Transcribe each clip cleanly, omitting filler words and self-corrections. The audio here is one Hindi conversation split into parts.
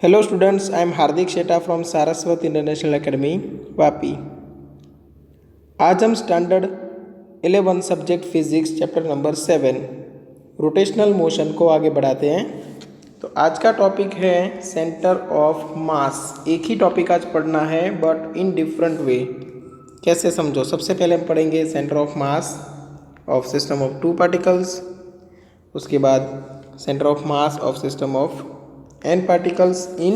Hello students, I am Hardik Sheta from Saraswat International Academy, Vapi. आज हम standard 11 subject physics chapter number 7 rotational motion को आगे बढ़ाते हैं। तो आज का टॉपिक है सेंटर ऑफ मास। एक ही टॉपिक आज पढ़ना है बट इन डिफरेंट वे। कैसे समझो? सबसे पहले हम पढ़ेंगे centre of mass of system of two particles, उसके बाद centre of mass of system of n particles in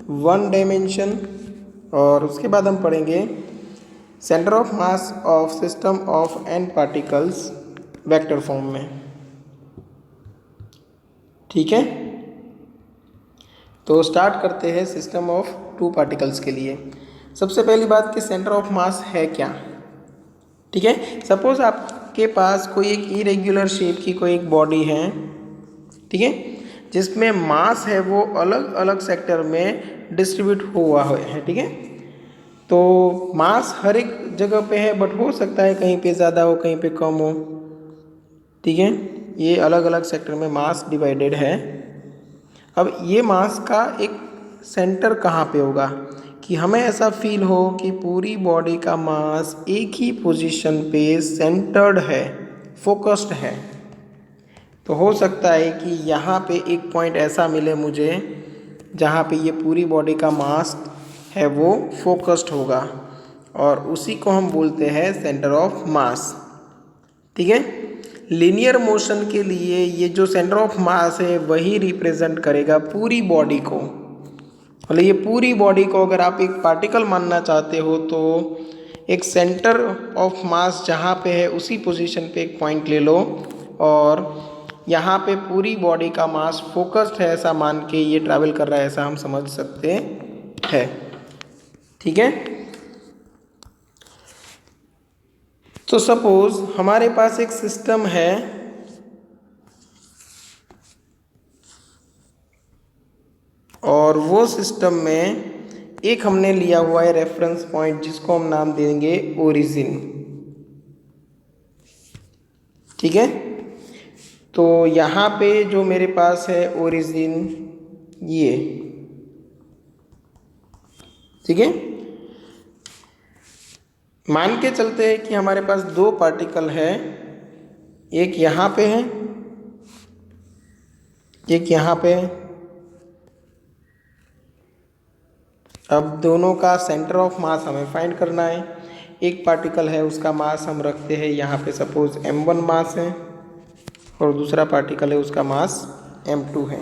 one dimension, और उसके बाद हम पढ़ेंगे centre of mass of system of n particles vector form में। ठीक है, तो स्टार्ट करते हैं सिस्टम ऑफ टू पार्टिकल्स के लिए। सबसे पहली बात कि सेंटर ऑफ मास है क्या। ठीक है, सपोज आपके पास कोई एक इरेग्युलर शेप की कोई एक बॉडी है, ठीक है, जिसमें मास है वो अलग अलग सेक्टर में डिस्ट्रीब्यूट हुआ है। ठीक है, तो मास हर एक जगह पे है बट हो सकता है कहीं पे ज़्यादा हो कहीं पे कम हो। ठीक है, ये अलग अलग सेक्टर में मास डिवाइडेड है। अब ये मास का एक सेंटर कहाँ पे होगा कि हमें ऐसा फील हो कि पूरी बॉडी का मास एक ही पोजीशन पे सेंटर्ड है, फोकस्ड है। तो हो सकता है कि यहाँ पे एक पॉइंट ऐसा मिले मुझे जहाँ पे ये पूरी बॉडी का मास है वो फोकस्ड होगा, और उसी को हम बोलते हैं सेंटर ऑफ मास। ठीक है, लीनियर मोशन के लिए ये जो सेंटर ऑफ मास है वही रिप्रेजेंट करेगा पूरी बॉडी को। मतलब ये पूरी बॉडी को अगर आप एक पार्टिकल मानना चाहते हो तो एक सेंटर ऑफ मास जहाँ पे है उसी पोजीशन पे एक पॉइंट ले लो, और यहाँ पे पूरी बॉडी का मास फोकस्ड है ऐसा मान के ये ट्रैवल कर रहा है, ऐसा हम समझ सकते हैं। ठीक है, तो सपोज हमारे पास एक सिस्टम है, और वो सिस्टम में एक हमने लिया हुआ है रेफरेंस पॉइंट जिसको हम नाम देंगे ओरिजिन। ठीक है, तो यहाँ पे जो मेरे पास है ओरिजिन ये, ठीक है, मान के चलते हैं कि हमारे पास दो पार्टिकल है, एक यहाँ पे है एक यहाँ पे है। अब दोनों का सेंटर ऑफ मास हमें फाइंड करना है। एक पार्टिकल है उसका मास हम रखते हैं यहाँ पे सपोज m1 मास है, और दूसरा पार्टिकल है उसका मास m2 है।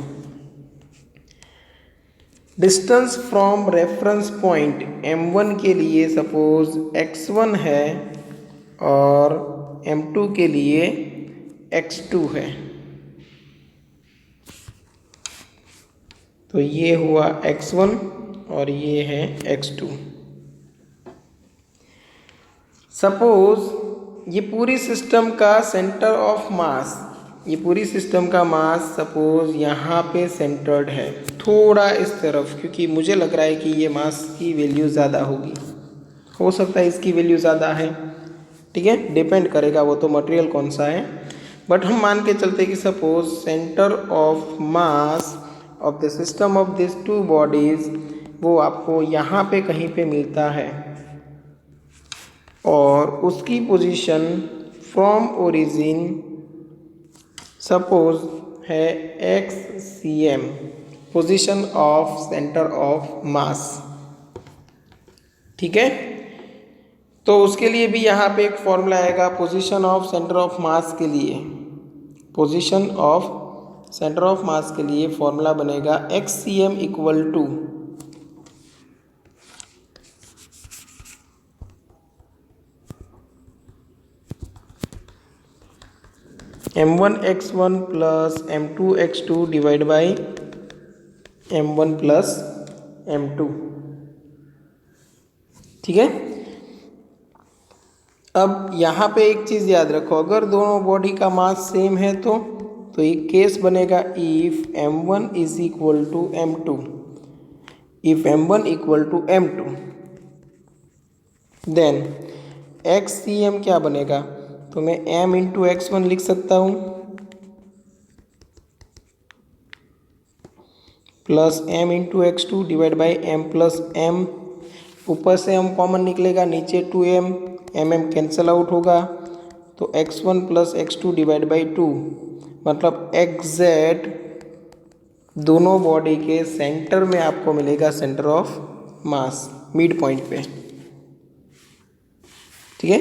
Distance from reference point m1 के लिए सपोज x1 है और m2 के लिए x2 है। तो ये हुआ x1 और ये है x2। सपोज ये पूरी सिस्टम का सेंटर ऑफ मास, ये पूरी सिस्टम का मास सपोज यहाँ पे सेंटर्ड है थोड़ा इस तरफ, क्योंकि मुझे लग रहा है कि ये मास की वैल्यू ज़्यादा होगी, हो सकता है इसकी वैल्यू ज़्यादा है। ठीक है, डिपेंड करेगा वो तो मटेरियल कौन सा है, बट हम मान के चलते कि suppose centre of mass of the system of this two bodies वो आपको यहाँ पे कहीं पे मिलता है, और उसकी पोजीशन फ्रॉम ओरिजिन सपोज है XCM, position of centre of मास। ठीक है, तो उसके लिए भी यहाँ पे एक फॉर्मूला आएगा position of centre of mass के लिए। Position of centre of mass के लिए फॉर्मूला बनेगा XCM equal to m1 x1 plus m2 x2 divide by m1 plus m2। ठीक है, अब यहाँ पे एक चीज़ याद रखो, अगर दोनों बॉडी का मास सेम है तो एक केस बनेगा if m1 is equal to m2, if m1 equal to m2 then XCM क्या बनेगा, तो मैं m इंटू x1 लिख सकता हूँ plus m into x2 divide by m plus m, ऊपर से m कॉमन निकलेगा, नीचे 2m, mm कैंसिल आउट होगा, तो x1 plus x2 divide by 2, मतलब एग्जैक्ट दोनों बॉडी के सेंटर में आपको मिलेगा centre of mass, mid point पे। ठीक है,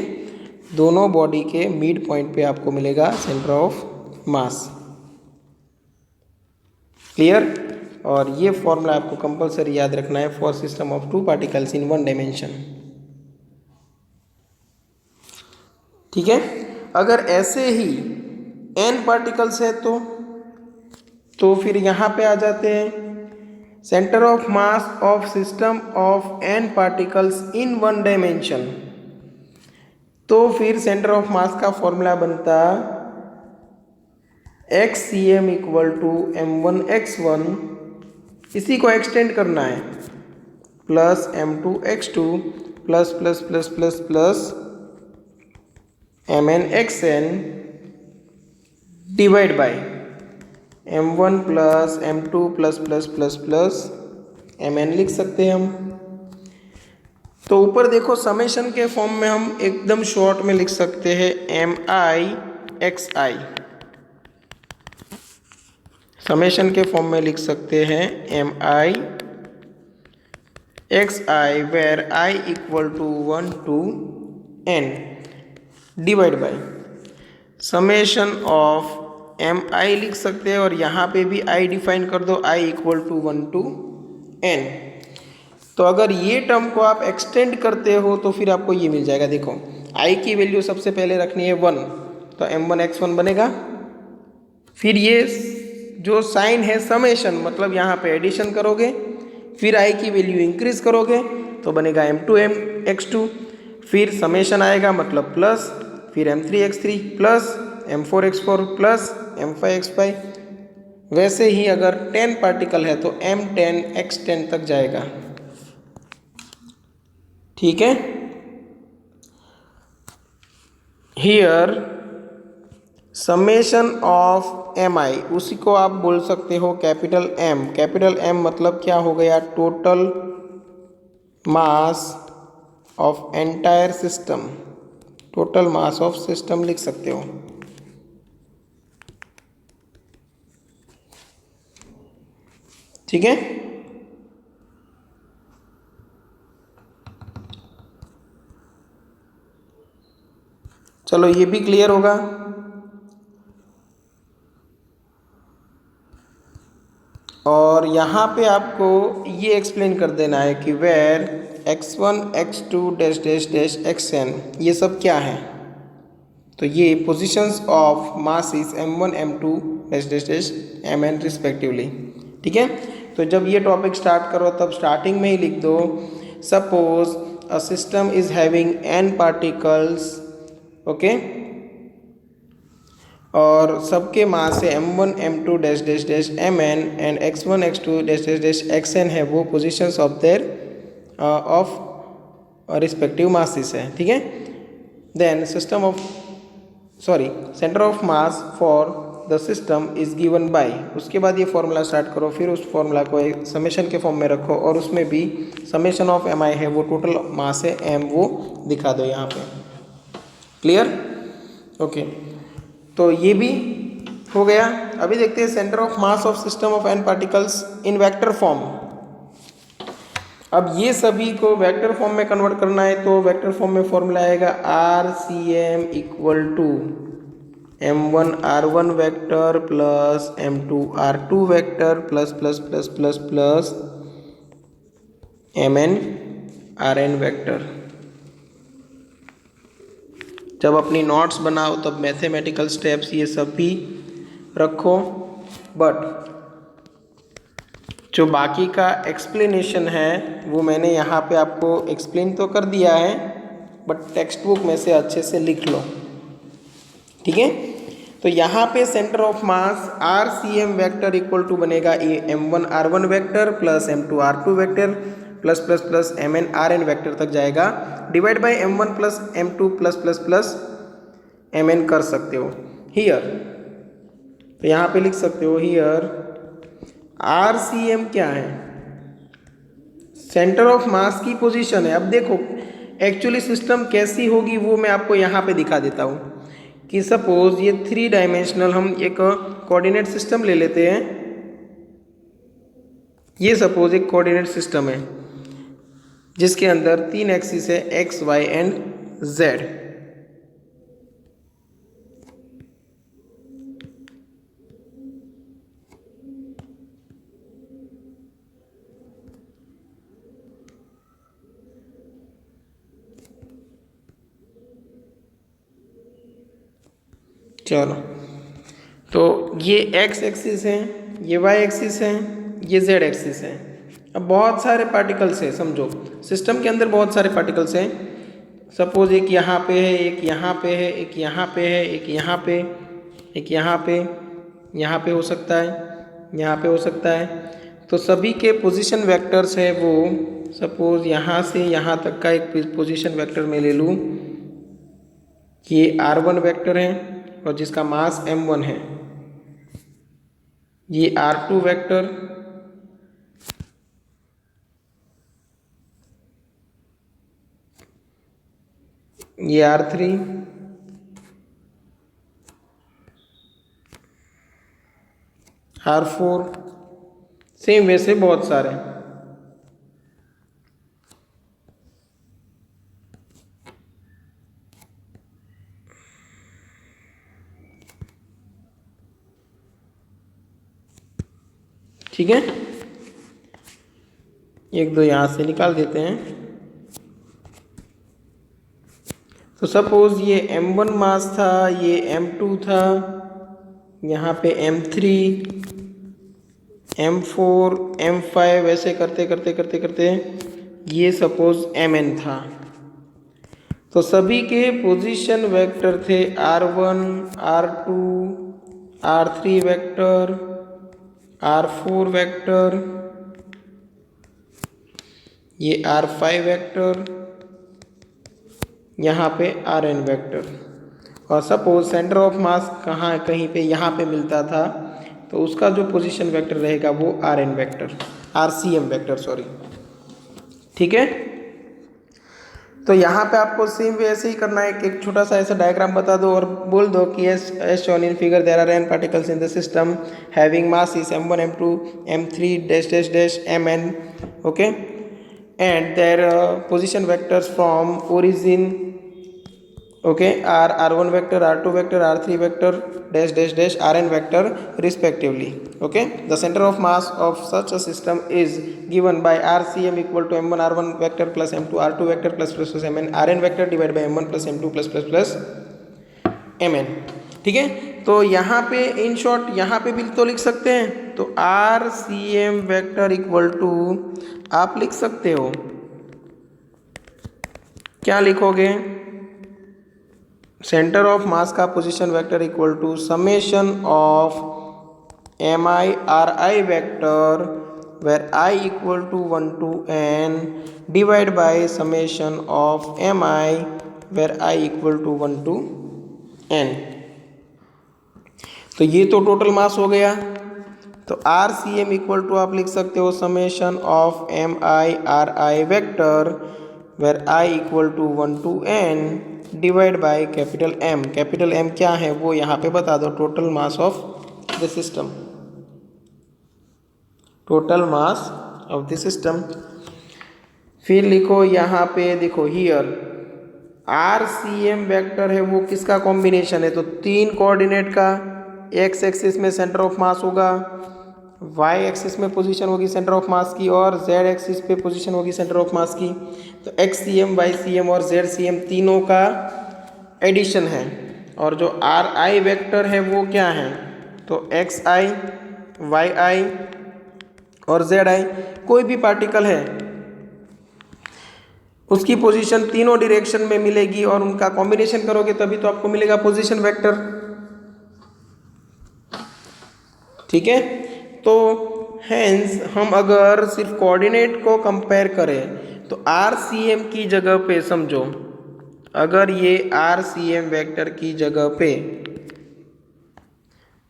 दोनों बॉडी के मिड पॉइंट पे आपको मिलेगा सेंटर ऑफ मास। क्लियर? और ये फॉर्मूला आपको कंपलसरी याद रखना है for system of two particles in one dimension. ठीक है, अगर ऐसे ही n पार्टिकल्स है तो फिर यहाँ पे आ जाते हैं centre of mass of system of n particles in one dimension. तो फिर सेंटर ऑफ मास का फॉर्मूला बनता XCM इक्वल टू m1x1, इसी को एक्सटेंड करना है, plus m2x2 plus plus plus plus plus mnxn divide by m1 plus m2 plus plus plus plus mn लिख सकते हैं हम। तो ऊपर देखो समेशन के फॉर्म में हम एकदम शॉर्ट में लिख सकते हैं mi समेशन के फॉर्म में लिख सकते हैं mi where i equal to 1 to n divide by summation of mi लिख सकते हैं, और यहाँ पे भी i डिफाइन कर दो, i equal to 1 to n। तो अगर ये टर्म को आप एक्सटेंड करते हो तो फिर आपको ये मिल जाएगा। देखो i की वैल्यू सबसे पहले रखनी है 1, तो m1x1 बनेगा। फिर ये जो साइन है समेशन, मतलब यहाँ पे एडिशन करोगे, फिर i की वैल्यू इंक्रीज करोगे तो बनेगा m2x2, फिर समेशन आएगा मतलब प्लस, फिर m3x3 plus m4x4 plus m5x5। वैसे ही अगर 10 पार्टिकल है तो m10x10 तक जाएगा। ठीक है, हियर समेशन ऑफ mi, उसी को आप बोल सकते हो कैपिटल M। कैपिटल M मतलब क्या हो गया, total mass of entire system, total mass of system लिख सकते हो। ठीक है, चलो ये भी क्लियर होगा। और यहाँ पे आपको ये एक्सप्लेन कर देना है कि where x1 x2 dash dash dash xn, ये सब क्या है। तो ये positions of masses m1 m2 dash dash dash mn respectively. ठीक है, तो जब ये टॉपिक स्टार्ट करो तब स्टार्टिंग में ही लिख दो, suppose a system is having n particles, okay, और सबके मास है m1 m2 dash dash dash mn and x1 x2 dash dash dash xn है, वो positions of their of respective masses है। ठीक है, then system of centre of mass for the system is given by, उसके बाद ये फॉर्मूला स्टार्ट करो, फिर उस फॉर्मूला को एक समेशन के फॉर्म में रखो, और उसमें भी समेशन ऑफ mi है, वो टोटल मास है m, वो दिखा दो यहाँ पे। क्लियर? ओके, तो ये भी हो गया। अभी देखते हैं centre of mass of system of n particles in vector form. अब ये सभी को वेक्टर फॉर्म में कन्वर्ट करना है, तो वेक्टर फॉर्म में फॉर्मूला आएगा RCM equal to m1 r1 vector plus m2 r2 vector plus plus plus plus plus mn rn vector. जब अपनी नोट्स बनाओ तब मैथमेटिकल स्टेप्स ये सब भी रखो, बट जो बाकी का एक्सप्लेनेशन है वो मैंने यहाँ पे आपको एक्सप्लेन तो कर दिया है, बट टेक्स्ट बुक में से अच्छे से लिख लो। ठीक है, तो यहाँ पे centre of mass RCM vector equal to बनेगा m1 r1 vector plus m2 r2 vector plus plus plus mn rn vector तक जाएगा, divide by m1 plus m2 plus plus plus mn कर सकते हो हियर। तो यहाँ पे लिख सकते हो हियर RCM क्या है? सेंटर ऑफ मास की पोजीशन है। अब देखो एक्चुअली सिस्टम कैसी होगी वो मैं आपको यहाँ पे दिखा देता हूँ कि सपोज ये 3 डायमेंशनल हम एक कोऑर्डिनेट सिस्टम ले लेते हैं। ये सपोज एक कोऑर्डिनेट सिस्टम है जिसके अंदर 3 एक्सिस है x, y एंड z। चलो, तो ये x एक्सिस है, ये y एक्सिस है, ये z एक्सिस है। अब बहुत सारे पार्टिकल्स हैं, समझो सिस्टम के अंदर बहुत सारे पार्टिकल्स हैं। सपोज एक यहाँ पे है, एक यहाँ पे है, एक यहाँ पे है, एक यहाँ पे, एक यहाँ पे हो सकता है, यहाँ पे हो सकता है। तो सभी के पोजीशन वेक्टर्स है वो, सपोज यहाँ से यहाँ तक का एक पोजीशन वेक्टर मैं ले लूँ, ये R1 वेक्टर है और जिसका मास m1 है। ये R2 वेक्टर, ये R3, R4, सेम वैसे बहुत सारे। ठीक है, एक दो यहाँ से निकाल देते हैं। तो सपोज ये m1 मास था, ये m2 था, यहाँ पे m3, m4, m5 ऐसे करते करते करते करते ये सपोज mn था। तो सभी के पोजीशन वेक्टर थे R1, R2, R3 vector, R4 vector, ये R5 वेक्टर, यहाँ पे Rn वेक्टर। और सपोज सेंटर ऑफ मास कहाँ कहीं पे यहाँ पे मिलता था तो उसका जो पोजीशन वेक्टर रहेगा वो Rn vector, RCM vector sorry. ठीक है, तो यहाँ पे आपको सेम वे ऐसे ही करना है। एक छोटा सा ऐसा डायग्राम बता दो और बोल दो कि as shown in figure there are n particles in the system having mass is m1, m2, m3 dash dash dash mn, okay, and their position vectors from origin, okay, are R1 vector, R2 vector, R3 vector dash dash dash Rn vector respectively. Okay, the center of mass of such a system is given by RCM equal to m1 R1 vector plus m2 R2 vector plus mn Rn vector divided by m1 plus m2 plus mn। ठीक है, तो यहाँ पे इन शॉर्ट यहाँ पे भी तो लिख सकते हैं। तो RCM वेक्टर इक्वल टू आप लिख सकते हो, क्या लिखोगे, सेंटर ऑफ मास का position vector equal to summation of mi ri vector where I equal to 1 to n divide by summation of mi where I equal to 1 to n। तो ये तो टोटल मास हो गया। तो RCM इक्वल टू आप लिख सकते हो summation of mi ri vector where I equal to 1 to n divide by capital M। Capital M क्या है वो यहाँ पे बता दो, total mass of the system, total mass of the system. फिर लिखो यहाँ पे, देखो हियर RCM वेक्टर है वो किसका कॉम्बिनेशन है, तो 3 कोऑर्डिनेट का, x एक्सिस में सेंटर ऑफ मास होगा, y एक्सिस में पोजीशन होगी सेंटर ऑफ मास की, और z एक्सिस पे पोजीशन होगी सेंटर ऑफ मास की। तो xCM, yCM और zCM तीनों का एडिशन है। और जो RI वेक्टर है वो क्या है, तो xi, yi और zi कोई भी पार्टिकल है उसकी पोजीशन तीनों डायरेक्शन में मिलेगी और उनका कॉम्बिनेशन करोगे तभी तो आपको मिलेगा पोजीशन वेक्टर। ठीक है, तो हेंस हम अगर सिर्फ कोऑर्डिनेट को कंपेयर करें तो RCM की जगह पे समझो, अगर ये RCM वेक्टर की जगह पे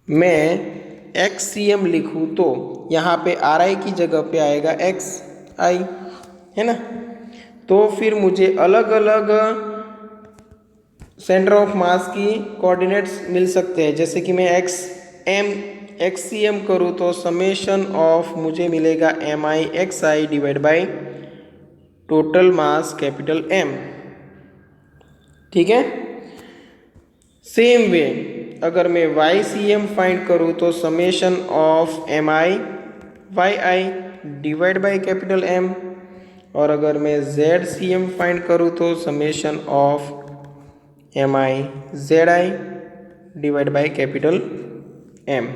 मैं XCM लिखूँ तो यहाँ पे RI की जगह पे आएगा XI, है ना। तो फिर मुझे अलग अलग सेंटर ऑफ मास की कोऑर्डिनेट्स मिल सकते हैं। जैसे कि मैं XCM करूँ तो समेशन ऑफ मुझे मिलेगा MI/XI divide by total mass capital M, ठीक है। सेम वे अगर मैं YCM फाइंड करूँ तो summation of MI/YI divide by capital M, और अगर मैं ZCM फाइंड करूँ तो summation of MI/ZI divide by capital M।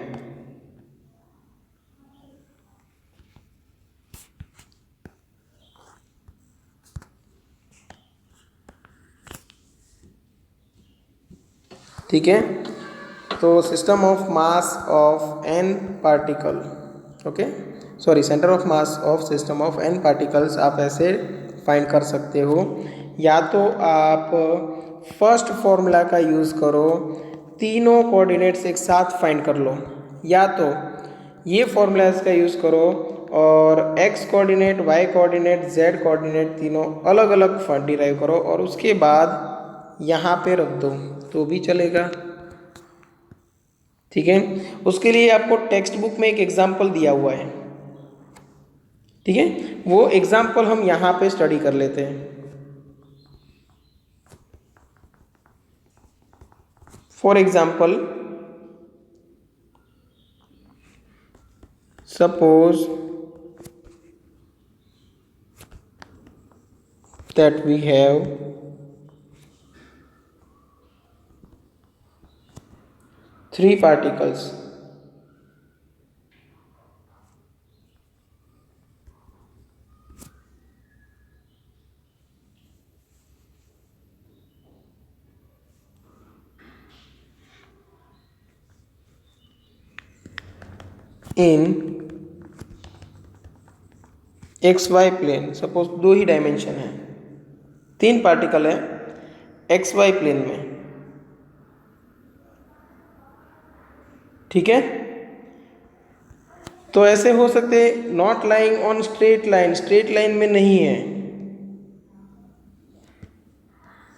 ठीक है। तो system of mass of n particle, okay sorry, centre of mass of system of n particles आप ऐसे फाइंड कर सकते हो। या तो आप फर्स्ट फॉर्मूला का यूज़ करो, तीनों कोऑर्डिनेट्स एक साथ फाइंड कर लो, या तो ये फॉर्मूलाज का यूज़ करो और x coordinate, y coordinate, z coordinate तीनों अलग अलग डिराइव करो और उसके बाद यहाँ पे रख दो तो भी चलेगा, ठीक है। उसके लिए आपको टेक्स्ट बुक में एक एग्जाम्पल दिया हुआ है, ठीक है, वो एग्जाम्पल हम यहाँ पे स्टडी कर लेते हैं। For example, suppose that we have three particles in XY plane. Suppose दो ही डायमेंशन है, तीन पार्टिकल है XY प्लेन में, ठीक है। तो ऐसे हो सकते not lying on straight line, straight line में नहीं है,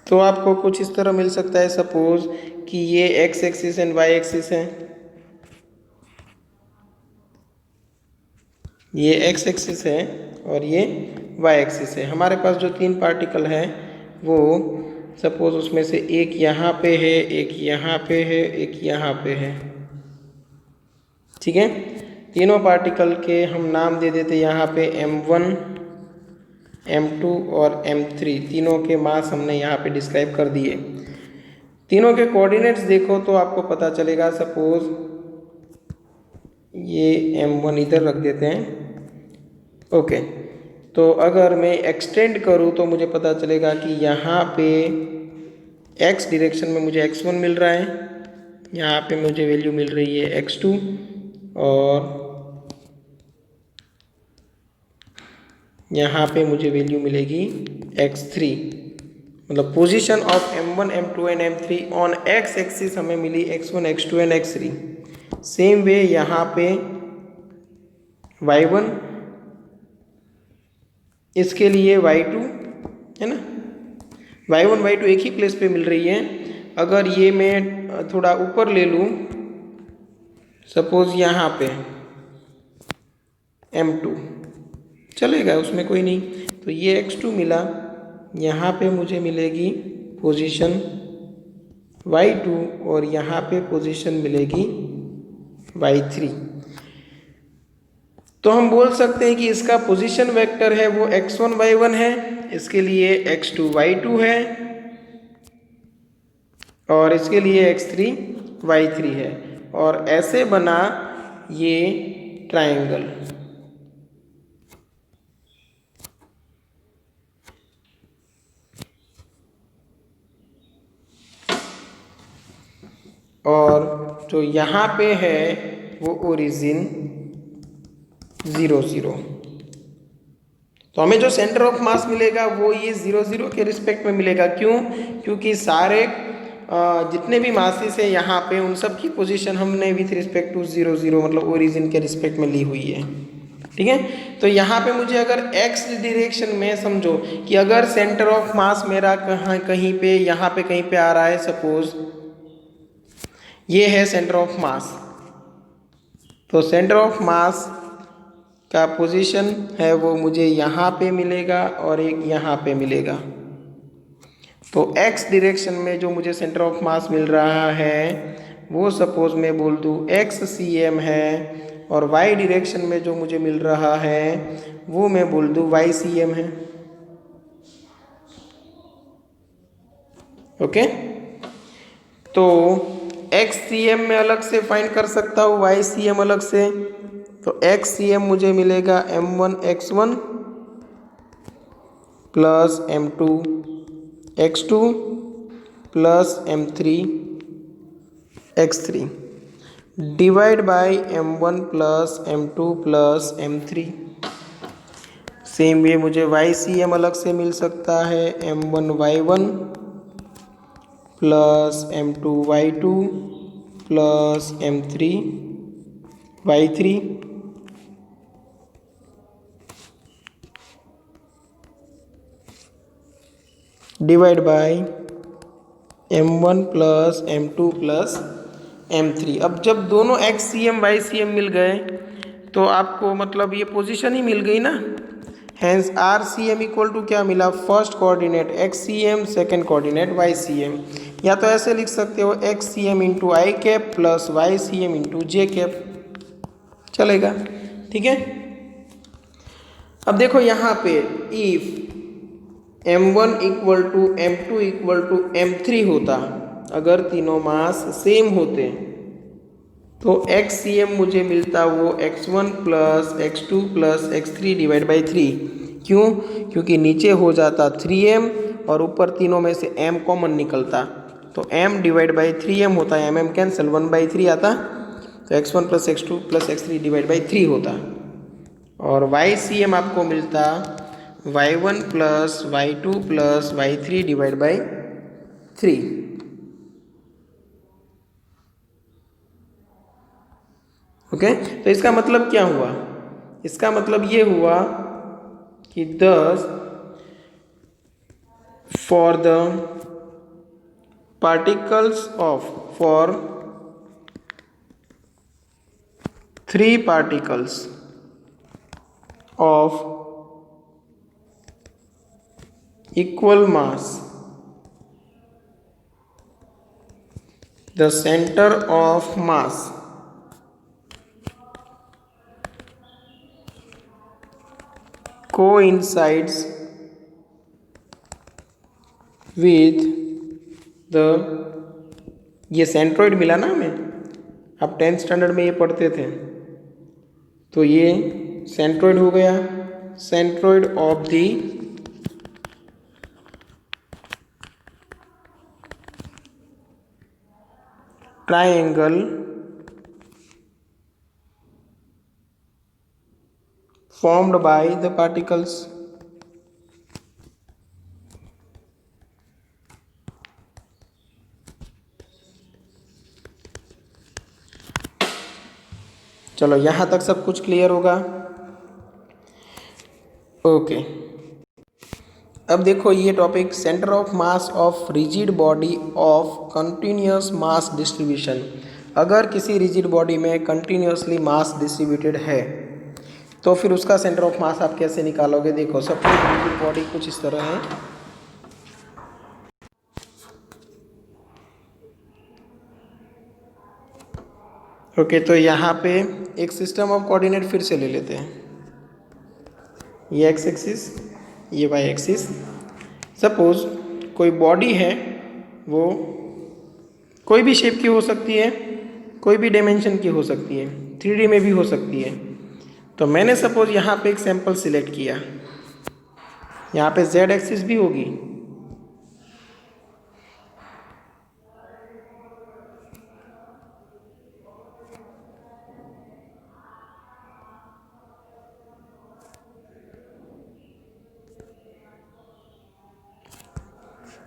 तो आपको कुछ इस तरह मिल सकता है। सपोज कि ये x axis and y axis है, ये x एक्सिस है और ये y एक्सिस है। हमारे पास जो तीन पार्टिकल है वो सपोज उसमें से एक यहाँ पे है, एक यहाँ पे है, एक यहाँ पे है, ठीक है। तीनों पार्टिकल के हम नाम दे देते यहाँ पे M1, M2 और M3, तीनों के मास हमने यहाँ पे डिस्क्राइब कर दिए। तीनों के कोऑर्डिनेट्स देखो तो आपको पता चलेगा। सपोज ये M1 इधर रख देते हैं, ओके। तो अगर मैं एक्सटेंड करूँ तो मुझे पता चलेगा कि यहाँ पे x डायरेक्शन में मुझे x1 मिल रहा है, यहाँ पे मुझे वैल्यू मिल रही है x2 और यहाँ पे मुझे वैल्यू मिलेगी x3। मतलब position of M1, M2 and M3 on x axis हमें मिली x1, x2 and x3। Same way यहाँ पे y1, इसके लिए y2, है ना। y1, y2 एक ही प्लेस पे मिल रही है। अगर ये मैं थोड़ा ऊपर ले लूँ, सपोज यहाँ पे M2, चलेगा उसमें कोई नहीं। तो ये x2 मिला, यहाँ पे मुझे मिलेगी पोजीशन y2 और यहाँ पे पोजीशन मिलेगी y3। तो हम बोल सकते हैं कि इसका पोजीशन वेक्टर है वो x1 y1 है, इसके लिए x2 y2 है और इसके लिए x3 y3 है, और ऐसे बना ये ट्रायंगल। और जो यहाँ पे है वो ओरिजिन 0 0। तो हमें जो सेंटर ऑफ मास मिलेगा वो ये 0 0 के रिस्पेक्ट में मिलेगा। क्यों? क्योंकि सारे जितने भी मासेस है यहाँ पे उन सब की पोजीशन हमने विथ रिस्पेक्ट टू 0 0 मतलब ओरिजिन के रिस्पेक्ट में ली हुई है। ठीक है, तो यहाँ पे मुझे अगर एक्स डायरेक्शन में समझो कि अगर सेंटर ऑफ मास मेरा कहाँ कहीं पे यहाँ पे कहीं पे आ रहा है, सपोज ये है सेंटर ऑफ मास, तो सेंटर ऑफ मास का पोजीशन है वो मुझे यहाँ पे मिलेगा और एक यहाँ पे मिलेगा। तो x डायरेक्शन में जो मुझे सेंटर ऑफ मास मिल रहा है वो सपोज मैं बोल दूँ एक्स सी एम है, और y डायरेक्शन में जो मुझे मिल रहा है वो मैं बोल दूँ वाई सी एम है। ओके, तो एक्स सी एम में अलग से फाइंड कर सकता हूँ, वाई सी एम अलग से। तो एक्स सी एम मुझे मिलेगा m1 x1 plus m2 x2 plus m3 x3 divide by m1 plus m2 plus m3। Same way मुझे वाई सी एम अलग से मिल सकता है m1 y1 plus m2 y2 plus m3 y3 divide by m1 plus m2 plus m3। अब जब दोनों x c m y c m मिल गए तो आपको मतलब ये पोजीशन ही मिल गई ना। Hence R c m equal to क्या मिला, first coordinate x c m, second coordinate y c m. या तो ऐसे लिख सकते हो x c m into i cap plus y c m into j cap, चलेगा। ठीक है, अब देखो यहाँ पे if m1 equal to m2 equal to m3 होता, अगर तीनों मास सेम होते तो एक्स सी एम मुझे मिलता वो x1 plus x2 plus x3 divide by 3। क्यों, क्योंकि नीचे हो जाता 3m और ऊपर तीनों में से m कॉमन निकलता, तो m डिवाइड बाई 3m होता है, mm कैंसिल 1/3 आता, तो x1 plus x2 plus x3 divide by 3 होता। और वाई सी एम आपको मिलता y1 plus y2 plus y3 divide by 3। Okay, तो इसका मतलब क्या हुआ, इसका मतलब ये हुआ कि thus for the particles of for 3 particles of equal mass, the center of mass coincides with the, ये सेंट्रोइड मिला ना हमें, आप 10th स्टैंडर्ड में ये पढ़ते थे, तो ये सेंट्रोइड हो गया, centroid of the triangle formed by the particles। चलो यहाँ तक सब कुछ क्लियर होगा। ओके, अब देखो ये topic centre of mass of rigid body of continuous mass distribution. अगर किसी रिजिड बॉडी में कंटिन्यूसली मास डिस्ट्रीब्यूटेड है तो फिर उसका सेंटर ऑफ मास आप कैसे निकालोगे। देखो सपोज रिजिड बॉडी कुछ इस तरह है, ओके, तो यहाँ पे एक सिस्टम ऑफ कोऑर्डिनेट फिर से ले लेते हैं, ये एक्स एक्सिस ये वाई एक्सिस। सपोज कोई बॉडी है, वो कोई भी शेप की हो सकती है, कोई भी डायमेंशन की हो सकती है, 3D में भी हो सकती है। तो मैंने सपोज यहाँ पे एक सैंपल सिलेक्ट किया, यहाँ पे जेड एक्सिस भी होगी,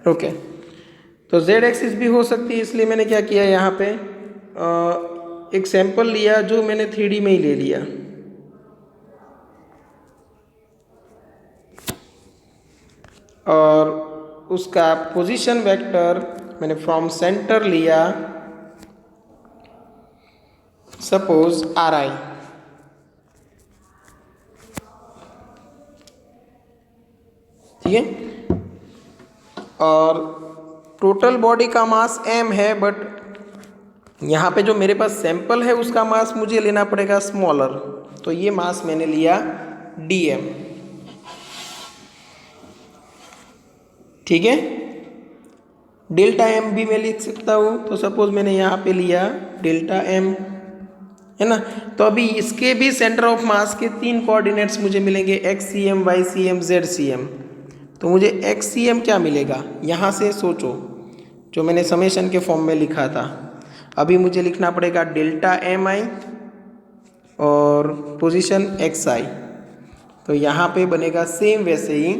ओके। तो जेड एक्सिस भी हो सकती है, इसलिए मैंने क्या किया यहाँ पे एक सैंपल लिया जो मैंने 3D में ही ले लिया। और उसका पोजीशन वेक्टर मैंने फ्रॉम सेंटर लिया, सपोज RI। ठीक है, और टोटल बॉडी का मास m है, बट यहाँ पे जो मेरे पास सैंपल है उसका मास मुझे लेना पड़ेगा स्मॉलर, तो ये मास मैंने लिया dm। ठीक है, डेल्टा m भी मैं लिख सकता हूँ, तो सपोज मैंने यहाँ पे लिया डेल्टा m, है ना। तो अभी इसके भी सेंटर ऑफ मास के 3 कोऑर्डिनेट्स मुझे मिलेंगे, xcm, ycm, zcm। तो मुझे xcm क्या मिलेगा, यहाँ से सोचो, जो मैंने समेशन के फॉर्म में लिखा था। अभी मुझे लिखना पड़ेगा डेल्टा mi और पोजीशन xi। तो यहाँ पे बनेगा सेम वैसे ही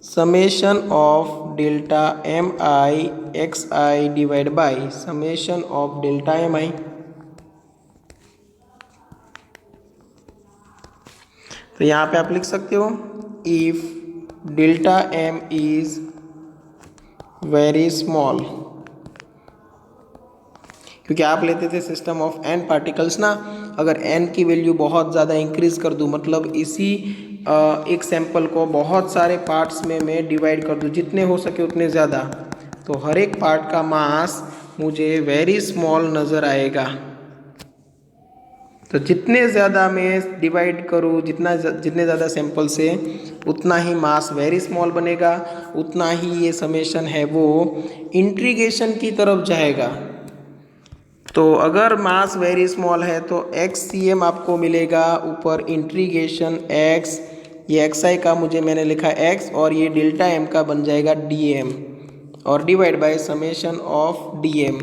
summation of delta mi xi divide by summation of delta mi। तो यहाँ पे आप लिख सकते हो if delta m is very small, क्योंकि आप लेते थे सिस्टम ऑफ n पार्टिकल्स ना। अगर n की वैल्यू बहुत ज़्यादा इंक्रीज कर दूँ, मतलब इसी एक सैंपल को बहुत सारे पार्ट्स में मैं डिवाइड कर दूँ, जितने हो सके उतने ज़्यादा, तो हर एक पार्ट का मास मुझे वेरी स्मॉल नज़र आएगा। तो जितने ज़्यादा मैं डिवाइड करूँ, जितने ज़्यादा सैंपल से, उतना ही मास वेरी स्मॉल बनेगा, उतना ही ये समेशन है वो इंटीग्रेशन की तरफ जाएगा। तो अगर मास वेरी स्मॉल है तो xcm आपको मिलेगा ऊपर इंटीग्रेशन x, ये xi का मुझे मैंने लिखा x, और ये डेल्टा m का बन जाएगा dm और divide by summation of dm।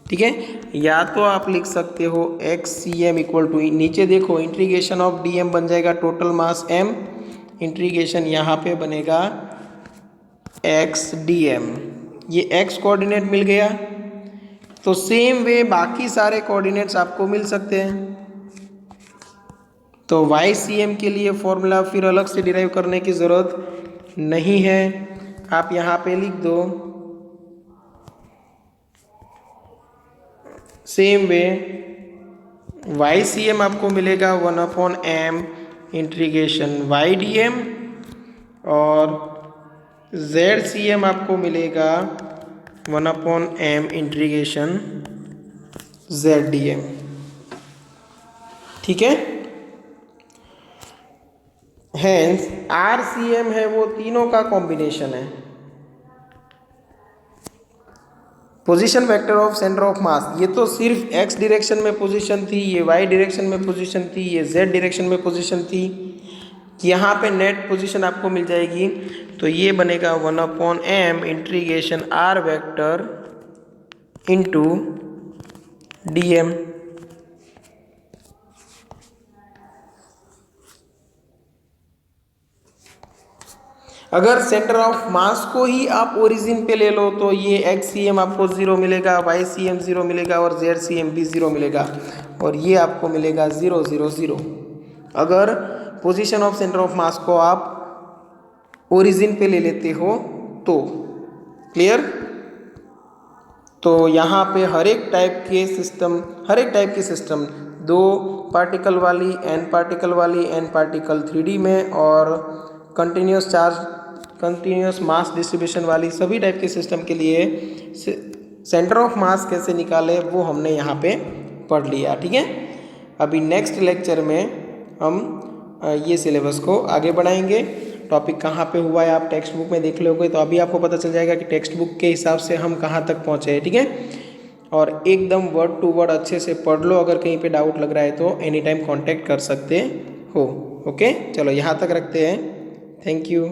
ठीक है, या तो आप लिख सकते हो xcm इक्वल टू, नीचे देखो इंटीग्रेशन ऑफ dm बन जाएगा टोटल मास m, इंटीग्रेशन यहाँ पे बनेगा x dm, ये x कोऑर्डिनेट मिल गया। तो सेम वे बाकी सारे कोऑर्डिनेट्स आपको मिल सकते हैं। तो YCM के लिए फॉर्मूला फिर अलग से डिराइव करने की ज़रूरत नहीं है, आप यहाँ पे लिख दो सेम वे YCM आपको मिलेगा 1/m इंटीग्रेशन YDM, और ZCM आपको मिलेगा 1/m इंटीग्रेशन ZDM। ठीक है, हेंस RCM है वो तीनों का कॉम्बिनेशन है। Position vector of centre of मास, ये तो सिर्फ x डायरेक्शन में पोजीशन थी, ये y डायरेक्शन में पोजीशन थी, ये z डायरेक्शन में पोजीशन थी। यहाँ पे नेट पोजीशन आपको मिल जाएगी, तो ये बनेगा 1/m integration r vector into dm। अगर सेंटर ऑफ मास को ही आप ओरिजिन पे ले लो तो ये xcm आपको 0 मिलेगा, ycm 0 मिलेगा और zcm भी 0 मिलेगा, और ये आपको मिलेगा 0 0 0। अगर पोजीशन ऑफ सेंटर ऑफ मास को आप ओरिजिन पे ले लेते हो तो। क्लियर? तो यहाँ पे हर एक टाइप के सिस्टम 2 पार्टिकल वाली, n पार्टिकल वाली, n पार्टिकल 3D में, और कंटिन्यूस मास डिस्ट्रीब्यूशन वाली सभी टाइप के सिस्टम के लिए सेंटर ऑफ मास कैसे निकाले वो हमने यहाँ पे पढ़ लिया। ठीक है, अभी नेक्स्ट लेक्चर में हम ये सिलेबस को आगे बढ़ाएंगे। टॉपिक कहाँ पे हुआ है आप टेक्स्ट बुक में देख लोगे, तो अभी आपको पता चल जाएगा कि टेक्स्ट बुक के हिसाब से हम कहाँ तक पहुँचे हैं। ठीक है, और एकदम वर्ड टू वर्ड अच्छे से पढ़ लो। अगर कहीं पे डाउट लग रहा है तो एनी टाइम कॉन्टैक्ट कर सकते हो। ओके, चलो यहाँ तक रखते हैं। Thank you.